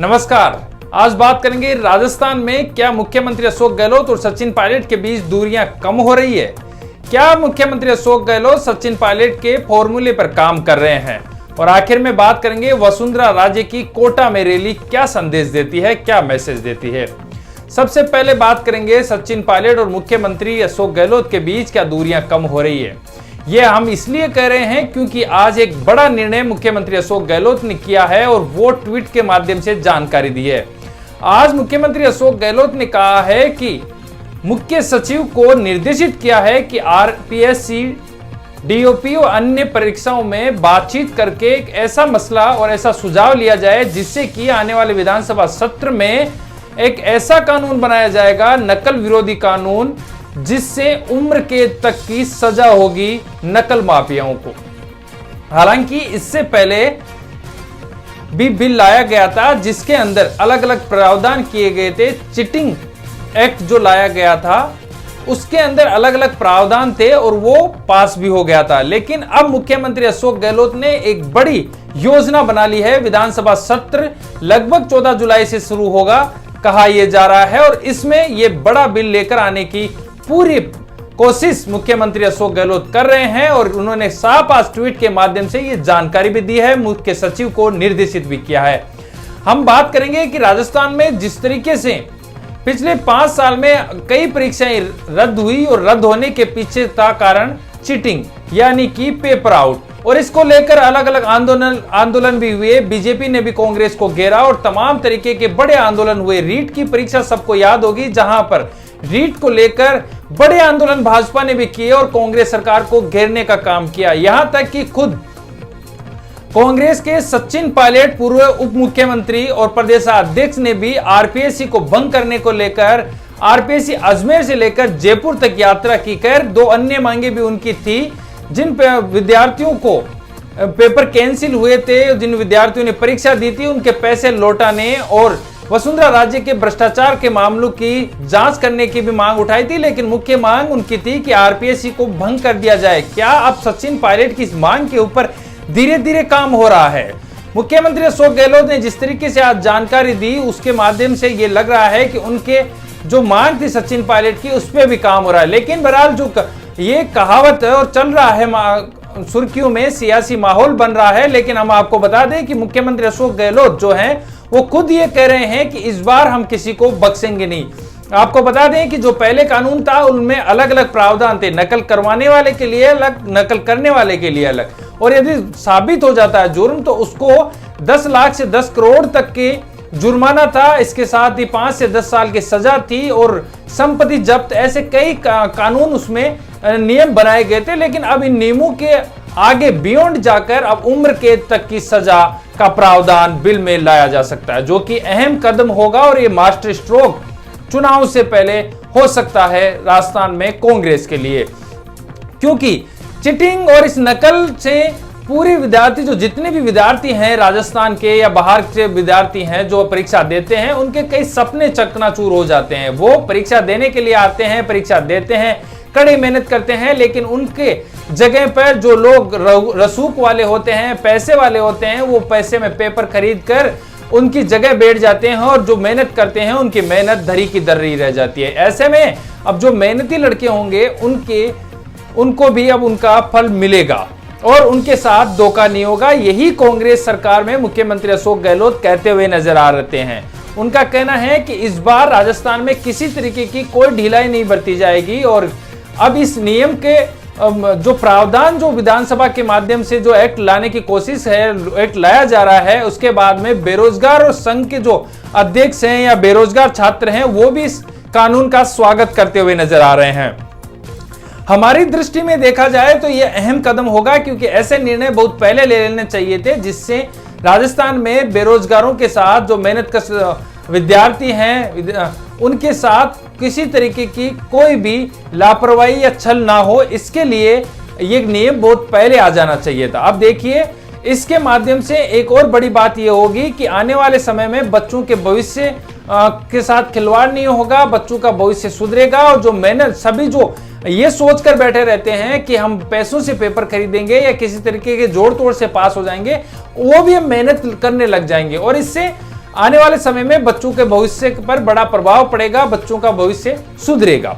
नमस्कार। आज बात करेंगे राजस्थान में क्या मुख्यमंत्री अशोक गहलोत और सचिन पायलट के बीच दूरियां कम हो रही है। क्या मुख्यमंत्री अशोक गहलोत सचिन पायलट के फॉर्मूले पर काम कर रहे हैं। और आखिर में बात करेंगे वसुंधरा राजे की कोटा में रैली क्या संदेश देती है, क्या मैसेज देती है। सबसे पहले बात करेंगे सचिन पायलट और मुख्यमंत्री अशोक गहलोत के बीच क्या दूरियां कम हो रही है। यह हम इसलिए कह रहे हैं क्योंकि आज एक बड़ा निर्णय मुख्यमंत्री अशोक गहलोत ने किया है और वो ट्वीट के माध्यम से जानकारी दी है। आज मुख्यमंत्री अशोक गहलोत ने कहा है कि मुख्य सचिव को निर्देशित किया है कि आरपीएससी, डीओपी और अन्य परीक्षाओं में बातचीत करके एक ऐसा मसला और ऐसा सुझाव लिया जाए जिससे कि आने वाले विधानसभा सत्र में एक ऐसा कानून बनाया जाएगा, नकल विरोधी कानून, जिससे उम्र कैद तक की सजा होगी नकल माफियाओं को। हालांकि इससे पहले भी बिल लाया गया था जिसके अंदर अलग अलग प्रावधान किए गए थे। चीटिंग एक्ट जो लाया गया था उसके अंदर अलग अलग प्रावधान थे और वो पास भी हो गया था। लेकिन अब मुख्यमंत्री अशोक गहलोत ने एक बड़ी योजना बना ली है। विधानसभा सत्र लगभग 14 जुलाई से शुरू होगा कहा यह जा रहा है और इसमें यह बड़ा बिल लेकर आने की पूरी कोशिश मुख्यमंत्री अशोक गहलोत कर रहे हैं और उन्होंने साफ आज ट्वीट के माध्यम से ये जानकारी भी दी है, मुख्य सचिव को निर्देशित भी किया है। हम बात करेंगे कि राजस्थान में जिस तरीके से पिछले 5 साल में कई परीक्षाएं रद्द हुई और रद्द होने के पीछे का कारण चीटिंग यानी कि पेपर आउट, और इसको लेकर अलग अलग आंदोलन भी हुए। बीजेपी ने भी कांग्रेस को घेरा और तमाम तरीके के बड़े आंदोलन हुए। रीट की परीक्षा सबको याद होगी, जहां पर रीट को लेकर बड़े आंदोलन भाजपा ने भी किए और कांग्रेस सरकार को घेरने का काम किया। यहां तक कि खुद कांग्रेस के सचिन पायलट, पूर्व उप मुख्यमंत्री और प्रदेशाध्यक्ष, ने भी आरपीएससी को भंग करने को लेकर आरपीएससी अजमेर से लेकर जयपुर तक यात्रा की कर 2 अन्य मांगे भी उनकी थी। जिन विद्यार्थियों को पेपर कैंसिल हुए थे, जिन विद्यार्थियों ने परीक्षा दी थी, उनके पैसे लौटाने और वसुंधरा राजे के भ्रष्टाचार के मामलों की जांच करने की भी मांग उठाई थी। लेकिन मुख्य मांग उनकी थी कि आरपीएससी को भंग कर दिया जाए। क्या अब सचिन पायलट की इस मांग के ऊपर धीरे धीरे काम हो रहा है? मुख्यमंत्री अशोक गहलोत ने जिस तरीके से आज जानकारी दी उसके माध्यम से यह लग रहा है कि उनके जो मांग थी सचिन पायलट की उस पर भी काम हो रहा है। लेकिन बहरहाल जो ये कहावत है और चल रहा है, सुर्खियों में सियासी माहौल बन रहा है। लेकिन हम आपको बता दें कि मुख्यमंत्री अशोक गहलोत जो हैं वो खुद ये कह रहे हैं कि इस बार हम किसी को बख्शेंगे नहीं। आपको बता दें कि जो पहले कानून था उनमें अलग अलग प्रावधान थे, नकल करवाने वाले के लिए अलग, नकल करने वाले के लिए अलग, और यदि साबित हो जाता है जुर्म तो उसको 10 लाख से 10 करोड़ तक के जुर्माना था। इसके साथ ही 5 से 10 साल की सजा थी और संपत्ति जब्त, ऐसे कई कानून उसमें नियम बनाए गए थे। लेकिन अब इन नियमों के आगे बियॉन्ड जाकर अब उम्र कैद तक की सजा का प्रावधान बिल में लाया जा सकता है, जो कि अहम कदम होगा और ये मास्टर स्ट्रोक चुनाव से पहले हो सकता है राजस्थान में कांग्रेस के लिए। क्योंकि चीटिंग और इस नकल से पूरे विद्यार्थी, जो जितने भी विद्यार्थी हैं राजस्थान के या बाहर के विद्यार्थी हैं जो परीक्षा देते हैं, उनके कई सपने चकनाचूर हो जाते हैं। वो परीक्षा देने के लिए आते हैं, परीक्षा देते हैं, कड़ी मेहनत करते हैं, लेकिन उनके जगह पर जो लोग रसूख वाले होते हैं, पैसे वाले होते हैं, वो पैसे में पेपर खरीद कर उनकी जगह बैठ जाते हैं और जो मेहनत करते हैं उनकी मेहनत धरी की दर्री रह जाती है। ऐसे में अब जो मेहनती लड़के होंगे उनको भी अब उनका फल मिलेगा और उनके साथ धोखा नहीं होगा। यही कांग्रेस सरकार में मुख्यमंत्री अशोक गहलोत कहते हुए नजर आ रहे हैं। उनका कहना है कि इस बार राजस्थान में किसी तरीके की कोई ढिलाई नहीं बरती जाएगी और अब इस नियम के जो प्रावधान जो विधानसभा के माध्यम से जो एक्ट लाने की कोशिश है, एक्ट लाया जा रहा है, उसके बाद में बेरोजगार और संघ के जो अध्यक्ष हैं या बेरोजगार छात्र हैं वो भी इस कानून का स्वागत करते हुए नजर आ रहे हैं। हमारी दृष्टि में देखा जाए तो यह अहम कदम होगा क्योंकि ऐसे निर्णय बहुत पहले ले लेने चाहिए थे, जिससे राजस्थान में बेरोजगारों के साथ जो मेहनतकश विद्यार्थी हैं उनके साथ किसी तरीके की कोई भी लापरवाही या छल ना हो। इसके लिए ये नियम बहुत पहले आ जाना चाहिए था। अब देखिए, इसके माध्यम से एक और बड़ी बात यह होगी कि आने वाले समय में बच्चों के भविष्य के साथ खिलवाड़ नहीं होगा, बच्चों का भविष्य सुधरेगा। और जो मेहनत, सभी जो ये सोचकर बैठे रहते हैं कि हम पैसों से पेपर खरीदेंगे या किसी तरीके के जोड़ तोड़ से पास हो जाएंगे, वो भी हम मेहनत करने लग जाएंगे और इससे आने वाले समय में बच्चों के भविष्य पर बड़ा प्रभाव पड़ेगा, बच्चों का भविष्य सुधरेगा।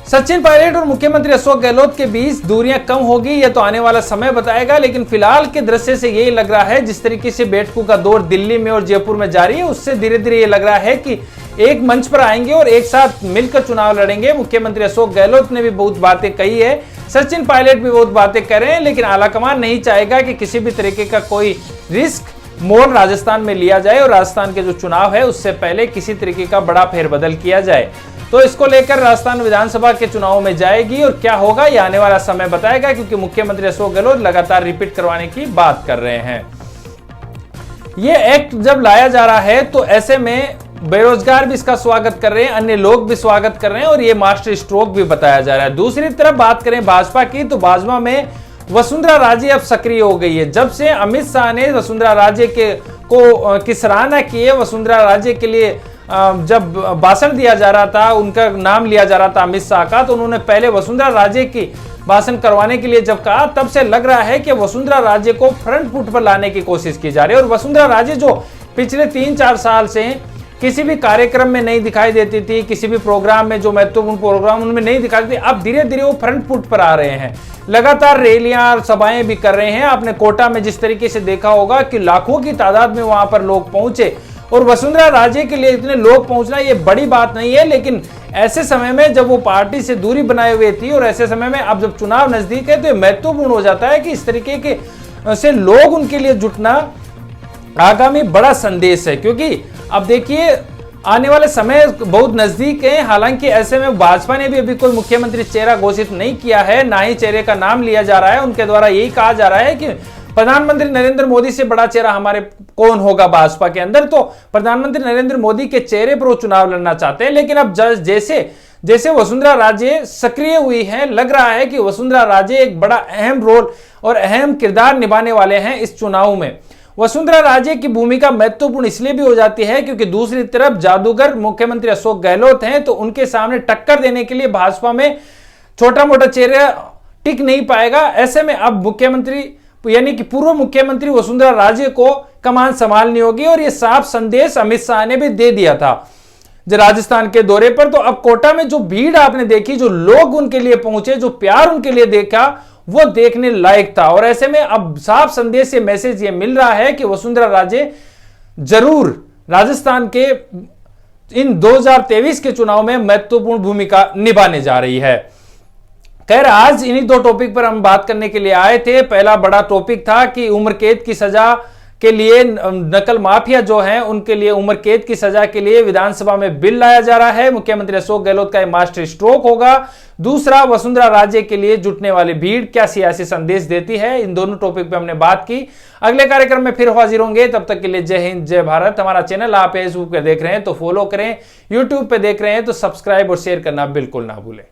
सचिन पायलट और मुख्यमंत्री अशोक गहलोत के बीच दूरियां कम होगी, यह तो आने वाला समय बताएगा, लेकिन फिलहाल के दृश्य से यही लग रहा है, जिस तरीके से बैठकों का दौर दिल्ली में और जयपुर में जारी है, उससे धीरे धीरे ये लग रहा है कि एक मंच पर आएंगे और एक साथ मिलकर चुनाव लड़ेंगे। मुख्यमंत्री अशोक गहलोत ने भी बहुत बातें कही है, सचिन पायलट भी बहुत बातें कर रहे हैं, लेकिन आलाकमान नहीं चाहेगा कि किसी भी तरीके का कोई रिस्क मोड़ राजस्थान में लिया जाए और राजस्थान के जो चुनाव है उससे पहले किसी तरीके का बड़ा फेरबदल किया जाए। तो इसको लेकर राजस्थान विधानसभा के चुनाव में जाएगी और क्या होगा ये आने वाला समय बताएगा, क्योंकि मुख्यमंत्री अशोक गहलोत लगातार रिपीट करवाने की बात कर रहे हैं। ये एक्ट जब लाया जा रहा है तो ऐसे में बेरोजगार भी इसका स्वागत कर रहे हैं, अन्य लोग भी स्वागत कर रहे हैं और ये मास्टर स्ट्रोक भी बताया जा रहा है। दूसरी तरफ बात करें भाजपा की, तो भाजपा में वसुंधरा राजे अब सक्रिय हो गई है। जब से अमित शाह ने वसुंधरा राजे की सराहना की है, वसुंधरा राजे के लिए जब भाषण दिया जा रहा था, उनका नाम लिया जा रहा था अमित शाह का, तो उन्होंने पहले वसुंधरा राजे की भाषण करवाने के लिए जब कहा, तब से लग रहा है कि वसुंधरा राजे को फ्रंट फुट पर लाने की कोशिश की जा रही है। और वसुंधरा राजे जो पिछले 3-4 साल से किसी भी कार्यक्रम में नहीं दिखाई देती थी, किसी भी प्रोग्राम में, जो महत्वपूर्ण प्रोग्राम उनमें नहीं दिखाई देती, अब धीरे धीरे वो फ्रंट फुट पर आ रहे हैं, लगातार रैलियां और सभाएं भी कर रहे हैं। आपने कोटा में जिस तरीके से देखा होगा कि लाखों की तादाद में वहां पर लोग पहुंचे, और वसुंधरा राजे के लिए इतने लोग पहुंचना ये बड़ी बात नहीं है, लेकिन ऐसे समय में जब वो पार्टी से दूरी बनाए हुए थी और ऐसे समय में अब जब चुनाव नजदीक है तो ये महत्वपूर्ण हो जाता है कि इस तरीके के से लोग उनके लिए जुटना आगामी बड़ा संदेश है। क्योंकि अब देखिए आने वाले समय बहुत नजदीक है, हालांकि ऐसे में भाजपा ने भी अभी कोई मुख्यमंत्री चेहरा घोषित नहीं किया है, ना ही चेहरे का नाम लिया जा रहा है। उनके द्वारा यही कहा जा रहा है कि प्रधानमंत्री नरेंद्र मोदी से बड़ा चेहरा हमारे कौन होगा भाजपा के अंदर, तो प्रधानमंत्री नरेंद्र मोदी के चेहरे पर वो चुनाव लड़ना चाहते हैं। लेकिन अब जैसे जैसे वसुंधरा राजे सक्रिय हुई है, लग रहा है कि वसुंधरा राजे एक बड़ा अहम रोल और अहम किरदार निभाने वाले हैं इस चुनाव में। वसुंधरा राजे की भूमिका महत्वपूर्ण इसलिए भी हो जाती है क्योंकि दूसरी तरफ जादूगर मुख्यमंत्री अशोक गहलोत हैं, तो उनके सामने टक्कर देने के लिए भाजपा में छोटा मोटा चेहरा टिक नहीं पाएगा। ऐसे में अब मुख्यमंत्री यानी कि पूर्व मुख्यमंत्री वसुंधरा राजे को कमान संभालनी होगी, और यह साफ संदेश अमित शाह ने भी दे दिया था राजस्थान के दौरे पर। तो अब कोटा में जो भीड़ आपने देखी, जो लोग उनके लिए पहुंचे, जो प्यार उनके लिए देखा, वो देखने लायक था। और ऐसे में अब साफ संदेश से मैसेज ये मिल रहा है कि वसुंधरा राजे जरूर राजस्थान के इन 2023 के चुनाव में महत्वपूर्ण भूमिका निभाने जा रही है। खैर, आज इन्हीं 2 टॉपिक पर हम बात करने के लिए आए थे। पहला बड़ा टॉपिक था कि उम्र कैद की सजा के लिए नकल माफिया जो हैं उनके लिए उम्र कैद की सजा के लिए विधानसभा में बिल लाया जा रहा है। मुख्यमंत्री अशोक गहलोत का मास्टर स्ट्रोक होगा। दूसरा, वसुंधरा राजे के लिए जुटने वाली भीड़ क्या सियासी संदेश देती है। इन दोनों टॉपिक पे हमने बात की। अगले कार्यक्रम में फिर हाजिर होंगे, तब तक के लिए जय हिंद जय भारत। हमारा चैनल आप फेसबुक पे देख रहे हैं तो फॉलो करें, यूट्यूब पे देख रहे हैं तो सब्सक्राइब और शेयर करना बिल्कुल ना भूलें।